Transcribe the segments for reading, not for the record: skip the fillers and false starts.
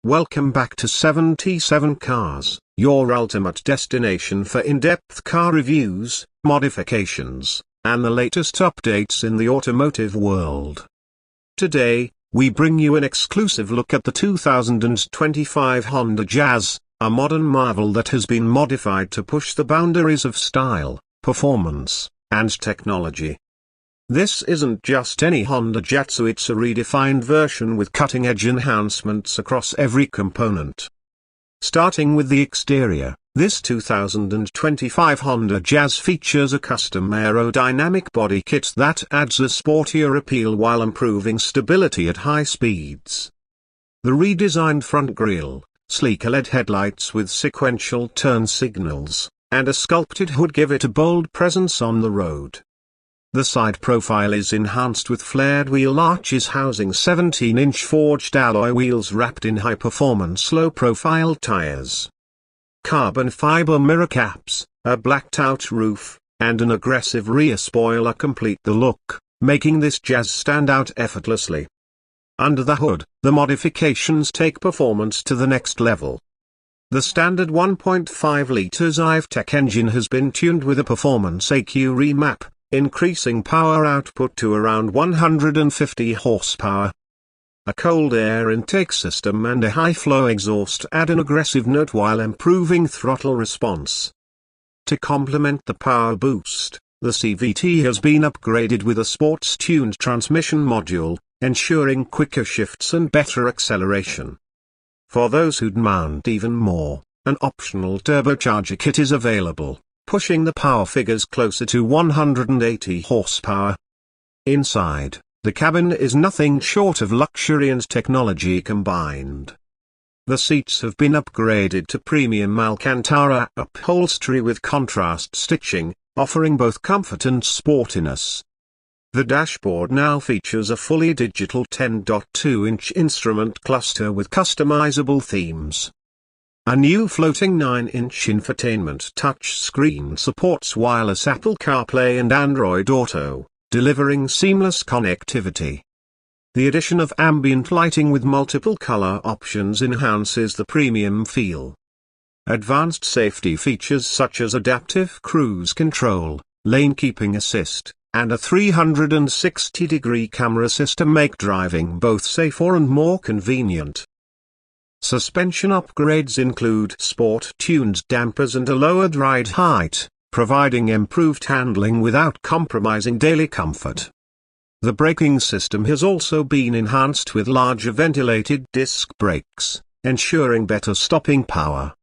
Welcome back to 77 Cars, your ultimate destination for in-depth car reviews, modifications, and the latest updates in the automotive world. Today, we bring you an exclusive look at the 2025 Honda Jazz, a modern marvel that has been modified to push the boundaries of style, performance, and technology. This isn't just any Honda Jazz, it's a redefined version with cutting-edge enhancements across every component. Starting with the exterior, this 2025 Honda Jazz features a custom aerodynamic body kit that adds a sportier appeal while improving stability at high speeds. The redesigned front grille, sleek LED headlights with sequential turn signals, and a sculpted hood give it a bold presence on the road. The side profile is enhanced with flared wheel arches housing 17-inch forged alloy wheels wrapped in high-performance low-profile tires. Carbon fiber mirror caps, a blacked-out roof, and an aggressive rear spoiler complete the look, making this Jazz stand out effortlessly. Under the hood, the modifications take performance to the next level. The standard 1.5-litre Hatchback engine has been tuned with a performance EQ remap, increasing power output to around 150 horsepower. A cold air intake system and a high-flow exhaust add an aggressive note while improving throttle response. To complement the power boost, the CVT has been upgraded with a sports-tuned transmission module, ensuring quicker shifts and better acceleration. For those who demand even more, an optional turbocharger kit is available, pushing the power figures closer to 180 horsepower. Inside, the cabin is nothing short of luxury and technology combined. The seats have been upgraded to premium Alcantara upholstery with contrast stitching, offering both comfort and sportiness. The dashboard now features a fully digital 10.2-inch instrument cluster with customizable themes. A new floating 9-inch infotainment touchscreen supports wireless Apple CarPlay and Android Auto, delivering seamless connectivity. The addition of ambient lighting with multiple color options enhances the premium feel. Advanced safety features such as adaptive cruise control, lane keeping assist, and a 360-degree camera system make driving both safer and more convenient. Suspension upgrades include sport-tuned dampers and a lowered ride height, providing improved handling without compromising daily comfort. The braking system has also been enhanced with larger ventilated disc brakes, ensuring better stopping power.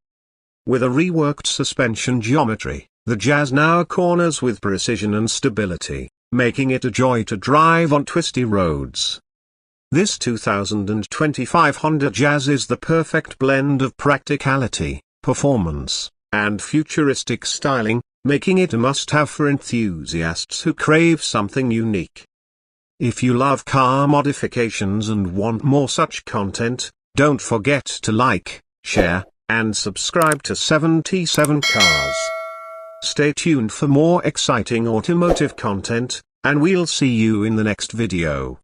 With a reworked suspension geometry, the Jazz now corners with precision and stability, making it a joy to drive on twisty roads. This 2025 Honda Jazz is the perfect blend of practicality, performance, and futuristic styling, making it a must-have for enthusiasts who crave something unique. If you love car modifications and want more such content, don't forget to like, share, and subscribe to 77 Cars. Stay tuned for more exciting automotive content, and we'll see you in the next video.